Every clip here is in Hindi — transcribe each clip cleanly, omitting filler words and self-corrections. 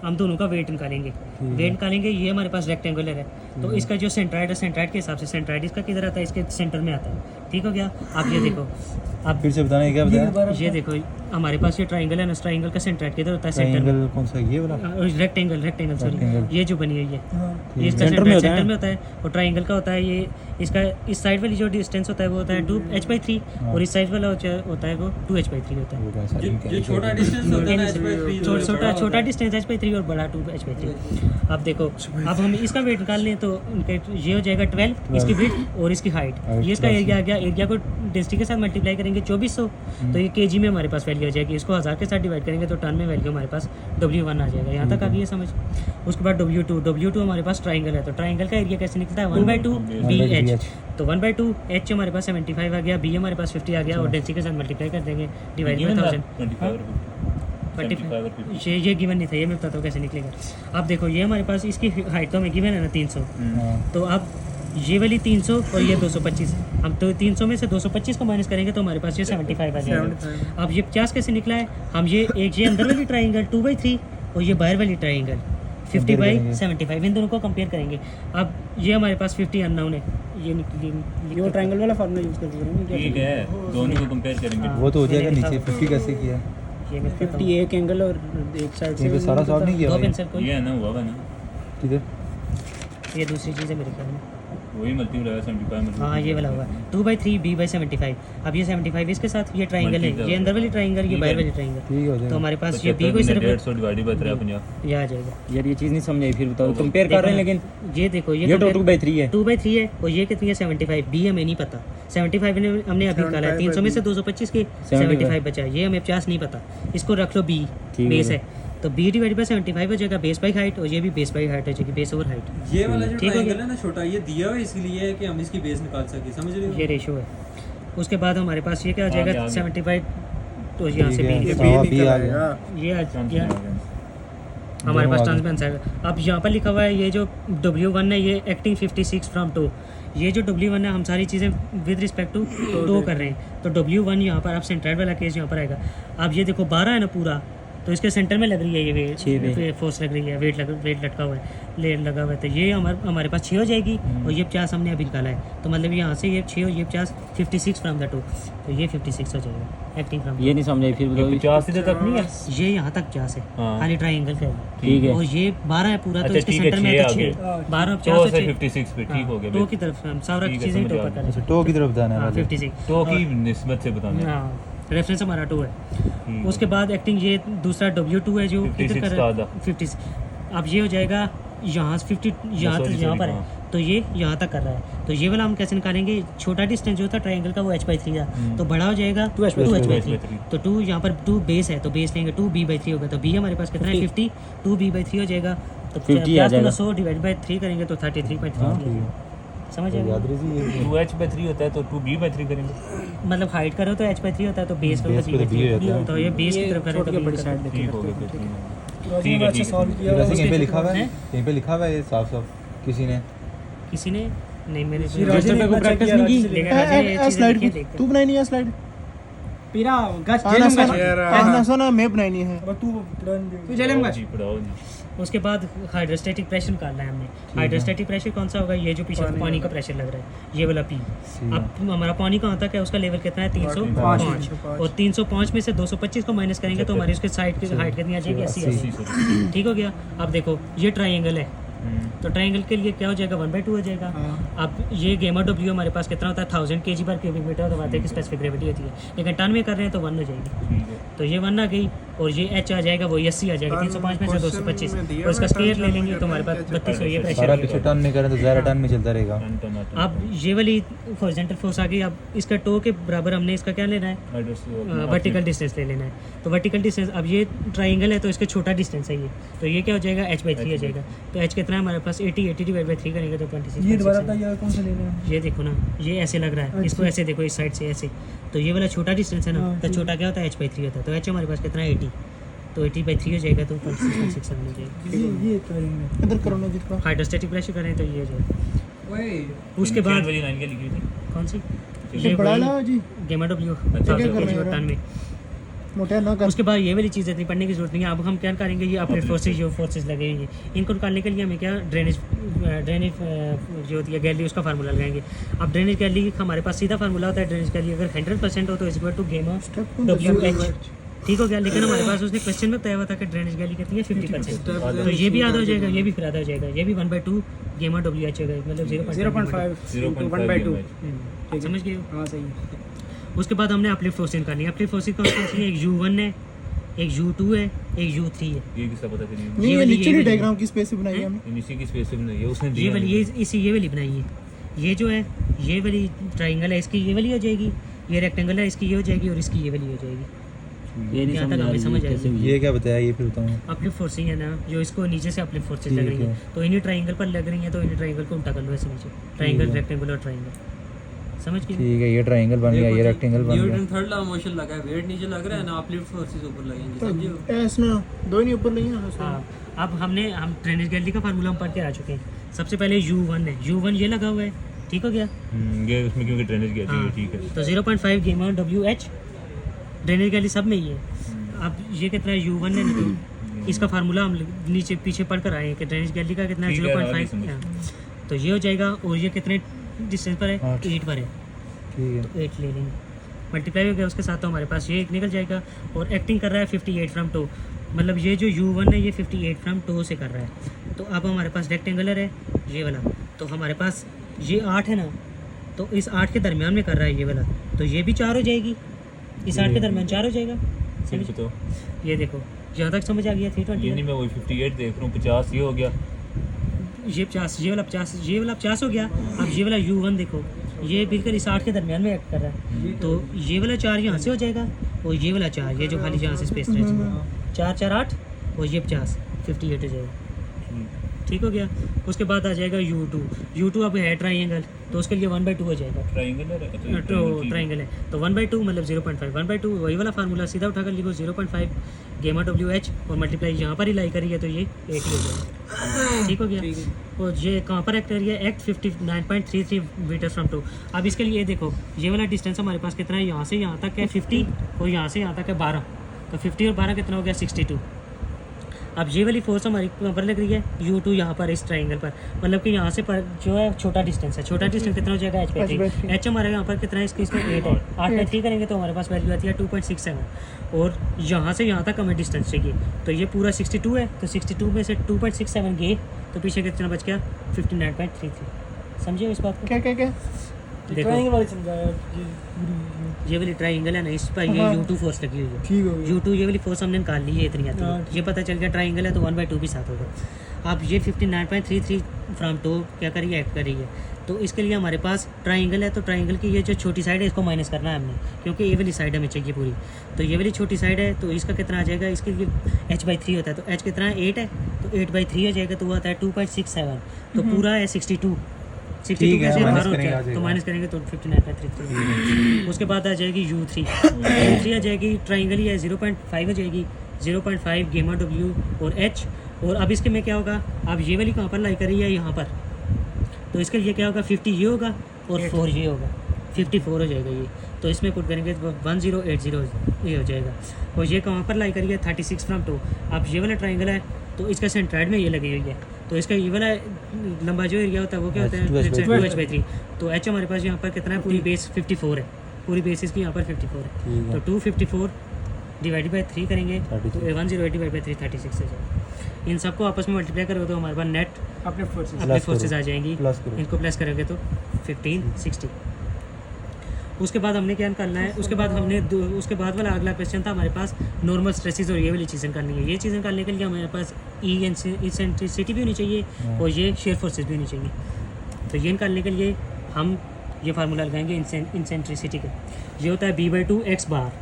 हम दोनों का वेट निकालेंगे। वेट निकालेंगे, ये हमारे पास रेक्टेंगुलर है, तो इसका जो सेंट्राइड है, सेंट्राइड के हिसाब से सेंट्राइड इसका किधर आता है, इसके सेंटर में आता है। ठीक हो गया। आप ये देखो, आप फिर से बताना, क्या बताया? ये देखो हमारे पास ये ट्राइंगल है ना, इस ट्राइंगल का सेंट्राइड किधर होता है, सेंटर में। ट्रायंगल कौन सा, ये वाला? Rectangle sorry, Rectangle। ये जो बनी हुई है ये इसका सेंटर में होता है। सेंटर में होता है। और ट्राइंगल का होता है ये, इसका इस साइड वाली जो डिस्टेंस होता है वो होता है 2h/3 और इस साइड वाला होता है वो 2h/3 होता है। वो कैसा लिंक है? ये छोटा डिस्टेंस होता है ना h/3, छोटा डिस्टेंस h/3 और बड़ा 2h/3। अब देखो, अब हम इसका वेट निकाल लें तो ये हो जाएगा 12, इसकी विड्थ और इसकी हाइट, ये इसका एरिया आ गया। एरिया को डेंसिटी के साथ मल्टीप्लाई करेंगे 2400, तो ये केजी में हमारे पास वैल्यू आ जाएगी। इसको 1000 के साथ डिवाइड करेंगे तो टन में वैल्यू हमारे पास W1 आ जाएगा। यहाँ तक आ गई है समझ। उसके बाद W2 हमारे पास ट्राइंगल है, तो ट्राइंगल का एरिया कैसे निकलता है 1/2 BH। तो 1/2 H हमारे पास 75 आ गया, B हमारे पास 50 आ गया और डेंसिटी के साथ मल्टीप्लाई कर देंगे डिवाइड बाय 1000। 25 ये गिवन नहीं था, ये मैं बताता हूँ कैसे निकलेगा। अब देखो ये हमारे पास इसकी हाइट तो हमें गिवन है ना 300, तो अब ये वाली 300 और ये 225, हम तो 300 में से 225 को माइनस करेंगे तो हमारे पास ये 75 आ जाएगा। अब ये 50 कैसे निकला है, हम ये अंदर वाली ट्राइंगल 2/3 और ये बाहर वाली ट्राइंगल 50/75, इन दोनों को कंपेयर करेंगे। अब ये हमारे पास 50 अननोन है, ये ट्रायंगल वाला फार्मूला यूज कर रहे ठीक है, दोनों को कंपेयर करेंगे। वो तो हो जाएगा नीचे। 50 कैसे किया? ये मैं 50 एक एंगल और एक साइड ये पे सारा सॉल्व नहीं किया दो भाई? पेंसिल कोई, ये है ना, हुआ ना, किधर? ये दूसरी चीज़ है मेरे ख्याल में। वही मल्टीपल है 75 हाँ ये वाला होगा 2/3 B/75। अब ये 75 इसके साथ ये ट्राइंगल है, ये अंदर वाली ट्राइंगल, ये बाहर वाली ट्राइंगल, ठीक हो तो जाएगा। हमारे पास ये B को सिर्फ 150 डिवाइडेड बाय 350। ये आ जाएगा। यार ये चीज़ नहीं समझ आई, फिर बताओ। कंपेयर कर रहे हैं लेकिन ये देखो ये तो 2/3 है। 2/3 है और ये कितनी है 75। B हमें नहीं पता, 75 हमने अभी निकाला है, 300 में से 225 के 75 बचा, ये हमें 50 नहीं पता, इसको रख लो B बेस है, तो B डिवाइड बाय 75 हो जाएगा बेस बाई हाइट, और ये भी बेस बाई हाइट हो जाएगी, बेस ओवर हाइट। ये वाला जो ठीक हो ट्रायंगल गया। है ना छोटा, ये दिया हुआ है इसलिए है कि हम इसकी बेस निकाल सके, समझ रहे हो? ये रेशो है। उसके बाद हमारे पास ये क्या हो आगे, जाएगा आगे। 75, तो यहाँ से ठीक है, B सवा B आ गया। ये चांस ये में आ गया। हमारे पास दोनों आ ट्रांसपेरेंस आएगा। अब यहाँ पर लिखा हुआ है ये जो W1 है ये एक्टिंग 56 फ्रॉम 2, ये जो W1 है हम सारी चीज़ें विद रिस्पेक्ट टू 2 कर रहे हैं, तो W1 यहाँ पर आप सेंट्राइड वाला केस यहाँ पर आएगा। अब ये देखो 12 है ना पूरा, तो इसके सेंटर में लग रही है ये 6 वेट, फोर्स लग रही है, वेट लटका हुआ है, लेट लगा हुआ है, तो ये हमारे पास 6 हो जाएगी और ये 50 हमने अभी निकाला है, तो मतलब यहाँ से ये 6 और ये 50 56 फ्रॉम द 2, तो ये 56 हो जाएगा एक्टिंग फ्रॉम। ये नहीं समझ आई, फिर ये बताओ। 50 सीधे तक नहीं है। ये यहाँ तक 50 है हाँ। खाली ट्राइंगल का, ठीक है। और ये 12 है पूरा, तो अच्छा, इसके ठीक है, सेंटर में 6 आता आ 6, 12 तो 50 से 56 पे ठीक हो गया। टो की तरफ हम सारा ठीक है, चीज़ें समझ टो आ पर गया। करें। टो की तरफ जाना है हाँ पहले। 56 तो की निस्बत से बताना है। हाँ रेफरेंस हमारा 2 है। ठीक उसके बाद एक्टिंग ये दूसरा W2 है जो 56 किधर कर का रहा आधा। है 50। अब ये हो जाएगा यहाँ से 50, यहाँ sorry, यहाँ पर sorry, है, तो ये यहाँ तक कर रहा है, तो ये वाला हम कैसे निकालेंगे, छोटा डिस्टेंस जो था ट्रायंगल का वो h/3 था, तो बड़ा हो जाएगा 2h/3, तो 2 यहाँ पर 2 बेस है, तो बेस लेंगे 2B/3 होगा, तो B हमारे पास कितना है 50, 2B/3 हो जाएगा, तो 50 आ जाएगा। 100 डिवाइड बाय 3 करेंगे तो 33.3 समझ आएगा। याद रही है। 2h/3 होता है तो 2b/3 करेंगे। मतलब हाइट करो तो h/3 होता है, तो बेस करो बेस पे तो तो B हो जाता है। तो ये बेस की तरफ करें तो B बड़ी का साइड ठीक हो गया फिर। ठीक है, ठीक है। ये वैसे कहीं पे लिखा हुआ है, हैं? कहीं पे लिखा हुआ है ये साफ किसी ने? किसी ने नहीं मेरे रजिस्टर पे को प्रैक्टिस नहीं की। लेकिन राजन ने ये चीज़ें स्लाइड लिखी हैं, देखते तू बनाई नहीं है स्लाइड? पीरा गच आना जेलम सोना आना सोना मैं बनाई नहीं है। तू जेलम गच। जी पढ़ाओ जी। हैं। उसके बाद हाइड्रोस्टैटिक प्रेशर निकालना है हमने। हाइड्रोस्टैटिक प्रेशर कौन सा होगा, ये जो पीछे पानी का प्रेशर लग रहा है, ये वाला P। अब हमारा पानी कहाँ तक है, उसका लेवल कितना है 305, और 305 में से 225 को माइनस करेंगे तो हमारी उसके साइड की हाइट कितनी आ जाएगी 80। ठीक हो गया। अब देखो ये ट्राइंगल है, तो ट्राइंगल के लिए क्या हो जाएगा 1/2 हो जाएगा। अब ये गेमा W हमारे पास कितना होता है 1000 kg/cubic मीटर, तो बात है कि स्पेसिफिक ग्रेविटी होती है, लेकिन टन में कर रहे हैं तो 1 हो जाएगी, ठीक है। तो ये 1 आ गई, और ये H आ जाएगा वो 80 आ जाएगा, 305 में से 225, और इसका स्केयर ले लेंगे तो हमारे पास 32 हो, ये सारा प्रेशर। पीछे टन में करें तो ज़्यादा टन में चलता रहेगा। टन आता है। अब ये वाली हॉरिजॉन्टल फोर्स आ गई, अब इसका टो के बराबर हमने इसका क्या लेना है, वर्टिकल डिस्टेंस ले लेना है, तो वर्टिकल डिस्टेंस, अब ये ट्राइंगल है तो इसका छोटा डिस्टेंस है ये, तो ये क्या हो जाएगा h/3 हो जाएगा, तो h कितना है हमारे पास 80 डिवाइड बाय 3 करेंगे तो 26। ये दोबारा बताइए कौन सा लेना है? ये देखो ना, ये ऐसे लग रहा है, इसको ऐसे देखो, इस साइड से ऐसे, तो ये वाला छोटा डिस्टेंस है ना, हाँ, तो छोटा क्या होता है h/3 होता है, तो h हमारे पास कितना है 80, तो 80/3 हो जाएगा तो 26.67 हो जाएगा। ये करेंगे इधर करो ना जितना हाइड्रोस्टैटिक प्रेशर करें तो ये हो जाएगा। ओए उसके बाद वाली लाइन क्या लिखी हुई थी? कौन सी, ये बड़ा ला जी। गेमा W क्या कर रहे हैं? 98, मोटा ना कर उसके बाद ये वाली चीज़ इतनी पढ़ने की जरूरत नहीं है। अब हम क्या करेंगे, ये अपडेट फोर्सेज जो फोर्सेज लगे हुए हैं इनको निकालने के लिए हमें क्या ड्रेनेज जो होती है गैली उसका फार्मूला लगाएंगे। अब ड्रेनेज गैली हमारे पास सीधा फार्मूला होता है, ड्रेनेज गैली अगर 100% हो तो इज इक्वल टू गेमा WH, ठीक हो गया। लेकिन हमारे पास उसने क्वेश्चन में बताया हुआ था कि ड्रेनेज गैली कितनी है 50%, तो ये भी आधा हो जाएगा, ये भी फिर आधा हो जाएगा, ये भी 1/2 गेमा WH होगा, मतलब 0.5 1/2 समझ गए हो? हाँ सही है। उसके बाद हमने अपलिफ्ट फोर्सेज निकालनी है। अपलिफ्ट फोर्सेज कौन सी है, एक U1 है, एक U2 है, एक U3 है। ये किसका पता करिए नहीं ये वाली- नीचे ये की वाली- डायग्राम की स्पेस बनाई है हमने। इसी की स्पेस में ये उसने ये दिया वाली ये वाली बनाई है। ये जो है ये वाली ट्राइंगल है, इसकी ये वाली हो जाएगी, ये रेक्टेंगल है, इसकी ये हो जाएगी और इसकी ये वाली हो जाएगी। ये नहीं यहाँ तक समझ आ हमें रही समझ है कैसे आएगी। हुई ये क्या बताया, ये फिर बताऊँ। अपलिफ्ट फोर्सिंग है ना, जो इसको नीचे से अपलिफ्ट फोर्सेज ठीक लग रही है, है। तो इन्हीं ट्राइंगल पर लग रही है, तो इन्हीं ट्राइंगल को उल्टा कर लो ऐसे नीचे, ट्राइंगल है। रेक्टेंगल और ट्राइंगल, समझ गए? ठीक है, ये ट्रायंगल बन गया, ये रेक्टेंगल बन गया। न्यूटन थर्ड लॉ मोशन लगा है, वेट नीचे लग रहा है ना, अपलिफ्ट फोर्सेस ऊपर लगेंगे, समझे हो? तो ऐस ना दो ही नहीं ऊपर नहीं है हाँ, अब हम ड्रेनेज गैली का फार्मूला हम पढ़ के आ चुके हैं। सबसे पहले U1 है, U1 ये लगा हुआ है, ठीक हो गया। ये उसमें क्योंकि ड्रेनेज गया हाँ, ठीक है। तो 0.5 गेमा WH ड्रेनेज गैली सब में ही है। अब ये कितना है U1 है, तो इसका फार्मूला हम नीचे पीछे पढ़ कर आए हैं कि ड्रेनेज गैली का कितना है ठीक है, आगे 0.5, समझ। हाँ। तो ये हो जाएगा, और ये कितने डिस्टेंस पर है, 8 8 पर है, ठीक है। तो 8 ले लेंगे, मल्टीप्लाई हो गया उसके साथ, तो हमारे पास ये एक निकल जाएगा। और एक्टिंग कर रहा है 58 फ्रॉम टो, मतलब ये जो U1 है ये 58 फ्रॉम टो से कर रहा है। तो अब हमारे पास रेक्टेंगुलर है ये वाला, तो हमारे पास ये 8 है ना, तो इस 8 के दरमियान में कर रहा है ये वाला, तो ये भी 4 हो जाएगी, इस 8 के दरमियान 4 हो जाएगा। फिर तो ये देखो यहाँ तक समझ आ गया, ये नहीं 320 मैं वही 58 देख रहा हूँ, 50 ये हो गया। ये 50, ये वाला 50, ये वाला 50 हो गया। अब ये वाला U1 देखो, ये बिल्कुल इस 8 के दरमियान में एक्ट कर रहा है, तो ये वाला 4 यहाँ से हो जाएगा, और ये वाला 4 ये जो खाली जहाँ से स्पेस रह जाएगा, 4 4 8, और ये 50 58 हो जाएगा, ठीक हो गया। उसके बाद आ जाएगा U2 अब है ट्राइंगल, तो उसके लिए 1/2 हो जाएगा, ट्रायंगल है तो ट्राइंगल है, तो 1/2 मतलब 0.5, 1/2 वही वाला फार्मूला सीधा उठा कर लिखो, 0.5 गेमा WH और मल्टीप्लाई यहाँ पर ही लाई करी है, तो ये 8 ही हो जाएगा, ठीक हो गया। और ये कहाँ पर एक्ट कर रही है, एक्ट 59.33 मीटर फ्रॉम टू। अब इसके लिए देखो ये वाला डिस्टेंस हमारे पास कितना है, यहाँ से यहाँ तक है 50, और यहाँ से यहाँ तक है 12, तो 50 और 12 कितना हो गया 62। अब ये वाली फोर्स हमारी कहाँ पर लग रही है, U2 यहाँ पर इस ट्राइंगल पर, मतलब कि यहाँ से पर जो है छोटा डिस्टेंस है, छोटा डिस्टेंस कितना हो जाएगा H/3, H हमारे यहाँ पर कितना है, इसमें 8 है, 8 में 3 करेंगे तो हमारे पास वैल्यू आती है 2.67, और यहाँ से यहाँ तक हमें डिस्टेंस चाहिए, तो ये पूरा 62 है, तो 62 में से 2.67 गए तो पीछे कितना बच गया 59.33। समझे इस बात को? क्या क्या क्या देखो ट्रायंगल वाले समझाया ये वाली ट्राइंगल है ना, इस पर ये हाँ। U2 फोर्स लगी हुई है, ठीक हो गया। U2 ये वाली फोर्स हमने निकाल ली है, इतनी आती है, हाँ, ये पता चल गया ट्राइंगल है तो 1/2 भी साथ होगा। अब ये 59.33 फ्रॉम टो क्या कर रही है, एक्ट कर रही है, तो इसके लिए हमारे पास ट्राइंगल है, तो ट्राइंगल की ये जो छोटी साइड है इसको माइनस करना है हमने, क्योंकि ये वाली साइड हमें चाहिए पूरी, तो ये वाली छोटी साइड है, तो इसका कितना आ जाएगा, इसके लिए H/3 होता है, तो H कितना है 8 है, तो 8/3 हो जाएगा, तो वो आता है 2.67, तो पूरा है 62 ठीक है, में से माइनस 12 करेंगे, आ तो जाएगा। माइनस करेंगे तो 59.33। उसके बाद आ जाएगी U3 आ जाएगी, ट्राइंगल ही है 0.5 हो जाएगी, 0.5 गेमा W और H, और अब इसके में क्या होगा, अब ये वाली कहाँ पर लाई कर रही है, यहाँ पर, तो इसके लिए क्या होगा 50 ये होगा और 4 ये होगा, 54 हो जाएगा ये, तो इसमें पुट करेंगे तो 1080 ये हो जाएगा, और ये कहाँ पर लाई करी है 36 फ्रॉम 2। अब ये वाला ट्राइंगल है तो इसका सेंट्राइड में ये लगी हुई है, तो इसका ये वाला लंबा जो एरिया होता है वो क्या होता है 2H/3, तो H हमारे पास यहाँ पर कितना है, पूरी बेस 54 है, पूरी बेस इसकी यहाँ पर 54 है, तो 254 डिवाइडेड बाई 3 करेंगे तो 1080 डिवाइड बाई 3 36 हो जाएगा। इन सबको आपस में मल्टीप्लाई करोगे तो हमारे पास नेट अपने फोर्सेस अपने प्लस फोर्सेस करो, आ जाएंगी, प्लस करो। इनको प्लस करोगे तो 1560। उसके बाद हमने क्या निकालना है, उसके बाद हमने उसके बाद वाला अगला क्वेश्चन था हमारे पास नॉर्मल स्ट्रेसेस और ये वाली चीज़ें निकालनी है। ये चीज़ें निकालने के लिए हमारे पास इसेंट्रिसिटी भी होनी चाहिए और ये शेयर फोर्सेस भी होनी चाहिए। तो ये निकालने के लिए हम ये फार्मूला लगाएंगे इंसेंट्रिसिटी का। ये होता है b/2 x बार।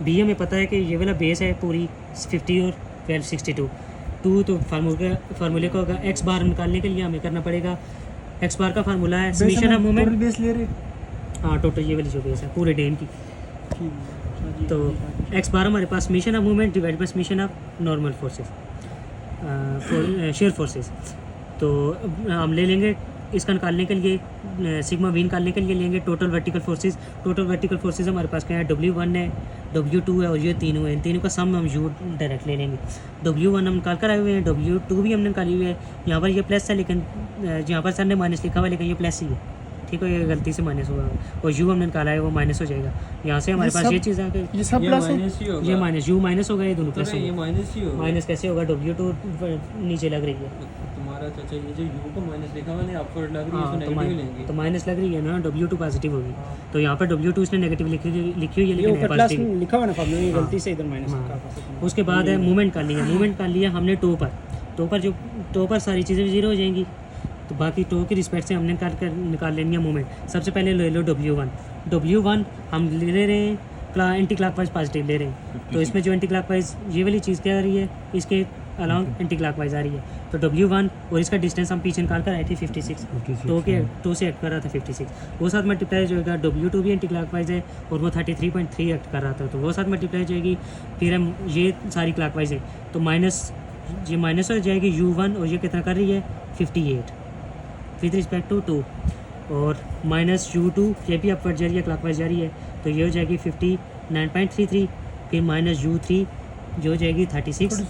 b हमें पता है कि ये वाला बेस है पूरी 50 और 12 62 2, तो फार्मूले का होगा x बार निकालने के लिए हमें करना पड़ेगा, x बार का फार्मूला है समीशन ऑफ मूवमेंट। बेस ले रहे हाँ टोटल ये वाली जो बेस है पूरे डेन की, तो x बार हमारे पास summation of movement divide by summation of normal forces shear forces. तो हम ले लेंगे इसका निकालने के लिए सिग्मा v निकालने के लिए लेंगे total vertical forces. Total vertical forces हमारे पास क्या है W1 है, W2 है और ये तीनों है, इन तीनों का सम हम U डायरेक्ट ले लेंगे। W1 हम निकाल कर आए हुए हैं, W2 भी हमने निकाली हुई है। यहाँ पर ये प्लस है, लेकिन यहाँ पर सर ने माइनस लिखा हुआ है, लेकिन ये प्लस ही है, ठीक है, ये गलती से माइनस हुआ है। और U हमने निकाला है, वो माइनस हो जाएगा। यहाँ से हमारे पास ये चीज़ आ गई, ये सब ये प्लस है। माइनस ही होगा। ये माइनस U माइनस होगा, ये दोनों तो प्लस ये होगा। माइनस ही होगा। माइनस कैसे होगा, W2 नीचे लग रही है। तुम्हारा चाचा ये जो U को माइनस लिखा हुआ है अपवर्ड लग रही है, हाँ, इसको नेगेटिव लेंगे। तो माइनस लग रही है ना, W2 पॉजिटिव होगी। तो यहाँ पर W2 इसने नेगेटिव लिखी हुई है, ये लेकिन ऊपर प्लस पॉजिटिव। लिखा हुआ ना फॉर्मूला, ये हाँ। गलती से इधर माइनस लिखा हाँ। हुआ। उसके बाद है मूवमेंट कर लिया, मूवमेंट कर लिया हमने टो पर जो टो पर सारी चीज़ें जीरो हो जाएंगी। तो बाकी टो की रिस्पेक्ट से हमने निकाल लेनी है मूवमेंट। सबसे पहले ले लो W1 हम ले रहे हैं एंटी क्लॉकवाइज पॉजिटिव ले रहे हैं। तो इसमें जो एंटी क्लॉकवाइज ये वाली चीज़ क्या आ रही है, इसके अलाउंग एंटी क्लॉकवाइज आ रही है। तो W1 और इसका डिस्टेंस हम पीछे निकाल कर आए थे 56, टो से एक्ट कर रहा था 56। वो साथ मल्टीप्लाई जो होगा, W2 भी एंटी क्लॉकवाइज है और वो 33.3 एक्ट कर रहा था, तो वो साथ मल्टीप्लाई जाएगी। फिर हम ये सारी क्लॉकवाइज है, तो ये माइनस हो जाएगी U1, और ये कितना कर रही है 58 विद रिस्पेक्ट टू 2, और माइनस U2 ये भी अपवर्ड जा रही है, क्लॉकवाइज जा रही है, तो ये हो जाएगी 59.33। फिर माइनस U3 जो हो जाएगी 36,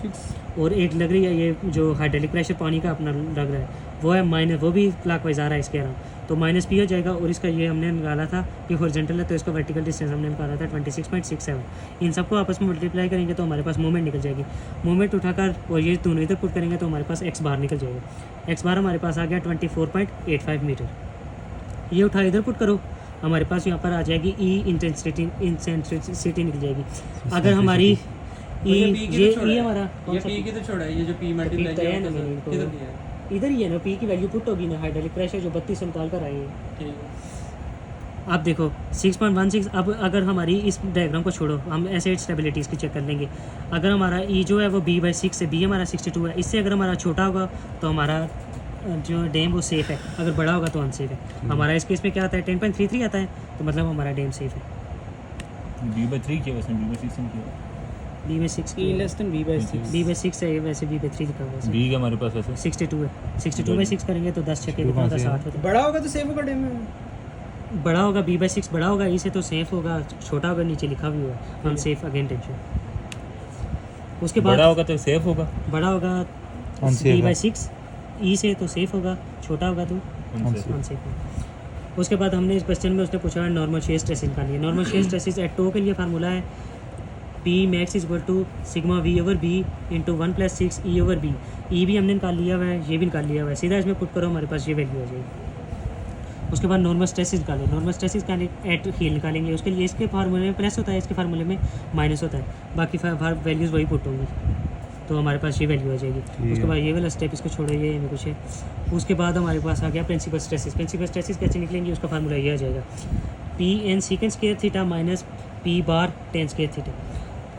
और एक लग रही है ये जो हाइड्रोलिक प्रेशर पानी का अपना लग रहा है, वो है माइनस, वो भी क्लॉकवाइज आ रहा है इसके अराउंड, तो माइनस P हो जाएगा। और इसका ये हमने निकाला था, ये हॉरिजॉन्टल है, तो इसका वर्टिकल डिस्टेंस हमने निकाला था 26.67। इन सबको आपस में मल्टीप्लाई करेंगे तो हमारे पास मूवमेंट निकल जाएगी। मूवमेंट उठाकर और ये दोनों इधर पुट करेंगे तो हमारे पास x बार निकल जाएगा। x बार हमारे पास आ गया 24.85 मीटर। ये उठा इधर पुट करो, हमारे पास यहाँ पर आ जाएगी E इंटेंसिटी निकल जाएगी। अगर हमारी E ये P की ये तो छोड़ा E है। हमारा कौन ये सा P की तो छोड़ा है, ये जो P मल्टीप्लाई P तो है किया ना मैंने किधर इनको। दिया है? इधर ही है ना, P की वैल्यू पुट होगी ना, हाइड्रोलिक प्रेशर जो 32 से निकाल कर आई है। ठीक है। अब देखो 6.16। अब अगर हमारी इस डायग्राम को छोड़ो, हम ऐसे स्टेबिलिटीज़ की चेक कर लेंगे। अगर हमारा E जो है वो B/6 है, B हमारा 62 है, इससे अगर हमारा छोटा होगा तो हमारा जो डैम वो सेफ़ है, अगर बड़ा होगा तो अनसेफ है। हमारा इस केस में क्या आता है 10.33 आता है, तो मतलब हमारा डैम सेफ़ है। B/3 किया वैसे B/6 नहीं किया। B/6 E less than B/6। B/6 है, वैसे B/3 लिखा हुआ है। B का हमारे पास वैसे 62 है, 62/6 करेंगे तो 10 छक्के कितना होता है, 60 होता है। बड़ा होगा तो सेफ होगा डैम में। बड़ा होगा B/6 बड़ा होगा, इसे तो सेफ होगा, छोटा होगा नीचे लिखा भी हुआ अनसेफ अगेन टेंशन। उसके बाद बड़ा होगा तो सेफ होगा। बड़ा होगा Unsafe है। B/6 E से तो सेफ होगा, छोटा होगा तो उनसे। अनसेफ होगा। उसके बाद हमने इस क्वेश्चन में उसने पूछा है नॉर्मल शेयर स्ट्रेस निकालनी है। Normal shear stress at toe के लिए फार्मूला है P max is equal to sigma V/B into 1 + 6 E/B। E भी हमने निकाल लिया हुआ है, ये भी निकाल लिया हुआ है, सीधा इसमें पुट करो हमारे पास ये वैल्यू आ जाएगी। उसके बाद नॉर्मल स्ट्रेसिस निकालो, नॉर्मल स्ट्रेसिस का एट हील निकालेंगे, उसके लिए इसके फार्मूले में प्लस होता है, इसके फार्मूले में माइनस होता है, बाकी वैल्यूज़ वही पुट होंगी, तो हमारे पास ये वैल्यू आ जाएगी। उसके बाद ये वाला स्टेप इसको छोड़ो, ये में कुछ है। उसके बाद हमारे पास आ गया प्रिंसिपल स्ट्रेसिस। प्रिंसिपल स्ट्रेसिस कैसे निकलेंगे, उसका फार्मूला ये आ जाएगा P(n sec square theta minus P bar tan square theta.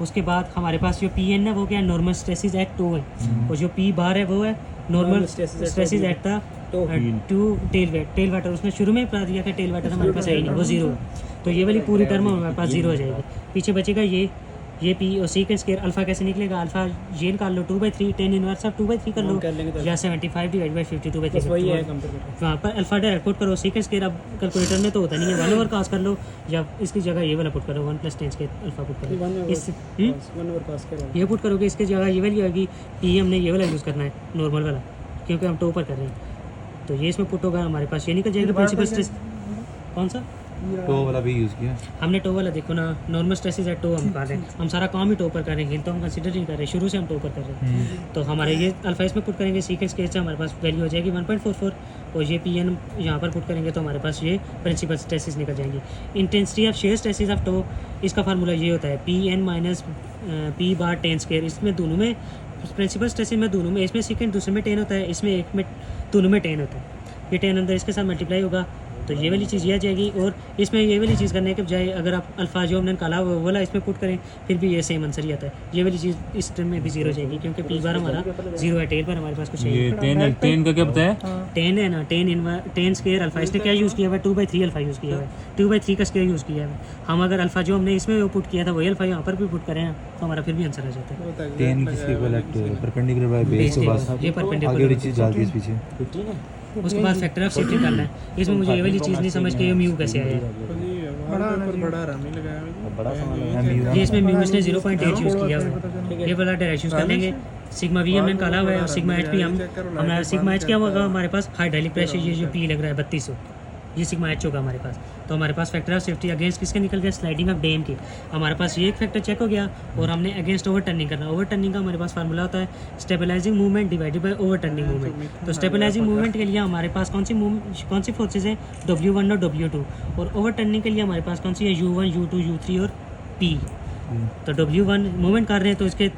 उसके बाद हमारे पास जो P(n) है वो क्या है, नॉर्मल स्ट्रेसिस एट टो है, और जो P बार है वो है normal stresses at the toe tailwater. उसमें शुरू में बता दिया था टेल वाटर हमारे पास है ही नहीं, वो जीरो है, तो ये वाली पूरी टर्म हमारे पास जीरो हो जाएगी। पीछे बचेगा ये P और सेकंड स्क्वायर। अल्फा कैसे निकलेगा, अल्फा ये निकाल लो 2/3, tan इनवर्स ऑफ 2/3 कर लो, कर लेंगे तो या 75 डिवाइड बाई 52/3 बस वही है कंप्यूटर। वहाँ पर अल्फा डायरेक्ट पुट करो, सेकंड स्क्वायर अब कैलकुलेटर में तो होता नहीं है, 1 ओवर कास्ट कर लो, या इसकी जगह ये वाला पुट करो 1 + tan स्क्वायर अल्फा पुट करो, 1 ओवर पास करो। ये पुट करोगे, इसकी जगह ये वाली आएगी P, हमने ये वाला यूज़ करना है नॉर्मल वाला, क्योंकि हम टो पर कर रहे हैं, तो ये इसमें पुट होगा, हमारे पास ये निकल जाएगा प्रिंसिपल स्ट्रेस। कौन सा टो वाला भी यूज़ किया। हमने टो वाला देखो ना, नॉर्मल स्ट्रेसिस एट टो हम कर रहे हैं, हम सारा काम ही टो पर कर रहे हैं, तो हम कंसिडर नहीं कर रहे, शुरू से हम टो पर कर रहे हैं। तो हमारे ये अल्फा इसमें पुट करेंगे, सीक्वेंस केस से हमारे पास वैल्यू हो जाएगी 1.44, और ये Pn यहाँ पर पुट करेंगे तो हमारे पास ये प्रिंसिपल स्ट्रेसिस निकल जाएंगी। Intensity of shear stresses of toe, इसका फार्मूला ये होता है Pn minus P bar tan square. इसमें दोनों में प्रिंसिपल स्ट्रेसिस में दोनों में, इसमें सेकेंड दूसरे में 10 होता है, इसमें एक में दोनों में 10 होता है, ये 10 अंदर इसके साथ मल्टीप्लाई होगा, तो ये वाली चीज़ ये आ जाएगी। और इसमें ये वाली चीज़ करने के बजाय अगर आप अल्फा जो हमने निकाला वो वाला इसमें पुट करें, फिर भी ये सेम आंसर ही आता है। ये वाली चीज़ इस टर्म में भी जीरो हो जाएगी, क्योंकि P बार हमारा जीरो है, टेल पर हमारे पास कुछ ये है 10 का क्या बताया? 10 है ना, 10 स्क्वायर अल्फा, इसने क्या यूज़ किया हुआ है 2/3 अल्फा यूज़ किया हुआ है, 2/3 का स्क्वायर यूज़ किया है। हम अगर अल्फा जो हमने इसमें वो पुट किया था वही अल्फा यहाँ पर भी पुट करें ना, तो हमारा फिर भी आंसर आ जाता है। 10 किसके इक्वल है, परपेंडिकुलर बाय बेस के पास ये आगे परपेंडिकुलर। वाली चीज़ डाल दी इस पीछे। उसके बाद फैक्टर ऑफ सेफ्टी करना है, इसमें मुझे ये वाली चीज़ नहीं समझ के ये म्यू कैसे आया है। बड़ा पेपर बड़ा आराम ही लगाया बड़ा सवाल है MU1 ये इसमें म्यू इसने 0.8 यूज़ किया हुआ है। ये वाला डायरेक्शन कर लेंगे। सिग्मा वी हमने निकाला हुआ है और सिग्मा एच पी हमारा सिग्मा एच क्या होगा हमारे पास हाइड्रोलिक प्रेशर ये जो पी लग रहा है 3200 ये सिग्मा एच होगा हमारे पास। तो हमारे पास फैक्टर ऑफ सेफ्टी अगेंस्ट किसके निकल गया स्लाइडिंग ऑफ डैम की। हमारे पास ये एक फैक्टर चेक हो गया और हमने अगेंस्ट ओवर टर्निंग करना। ओवर टर्निंग का हमारे पास फार्मूला होता है stabilising movement divided by overturning movement. तो स्टेबलाइजिंग मूवमेंट के लिए हमारे पास कौन सी फोर्सेज है W1 और W2 और ओवर टर्निंग के लिए हमारे पास कौन सी है U1 U2 U3 और P। तो W1 मूवमेंट कर रहे हैं तो इसके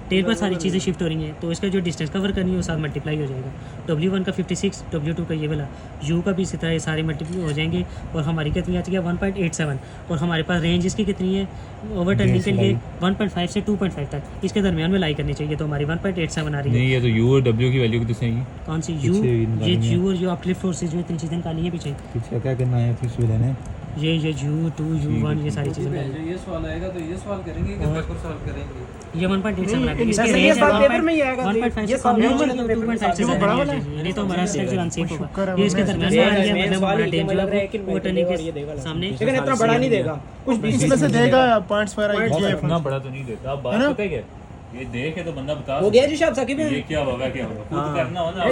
टेल पर सारी चीज़ें शिफ्ट हो रही हैं तो इसका जो डिस्टेंस कवर करनी है वो साथ मल्टीप्लाई हो जाएगा। W1 का 56 W2 का ये वाला U का भी इसी तरह ये सारे मल्टीप्लाई हो जाएंगे और हमारी कितनी आती है 1.87 और हमारे पास रेंज इसकी कितनी है ओवर टर्निंग के लिए 1.5 से 2.5 तक इसके दरमियान में लाई करनी चाहिए। तो हमारी 1.87 आ रही है। नहीं ये तो यू और डब्ल्यू की वैल्यू कितनी आएगी? कौन सी U पीछे ये निकालेंगे। U और जो अपलिफ्ट फोर्सेज जो इतनी चीज़ें निकाली हैं पीछे पीछे क्या करना है फिर सुविधा ने ये U2 U1 ये सारी चीज़ें निकाली। ये सवाल आएगा तो ये सवाल करेंगे कि पेपर सॉल्व करेंगे। ये 1.87 आ गई इसकी सर, रेंज ये है सवाल पेपर में ही आएगा। 1.5 ये से सवाल कम पेपर है में तो 2.5 से ज़्यादा नहीं तो हमारा स्ट्रक्चर अनसेफ होगा। ये इसके दरमियान में आ रही है मतलब हमारा डेंजर लग रहा है कि ओवर टर्निंग के सामने लेकिन इतना बड़ा नहीं देगा कुछ इसमें से देगा पॉइंट्स वगैरह बहुत ये इतना बड़ा तो नहीं देता। अब बात है ना? पता है क्या ये देखे तो बंदा बता हो गया जी साहब साकिब ये क्या होगा क्या होगा खुद करना हो ना।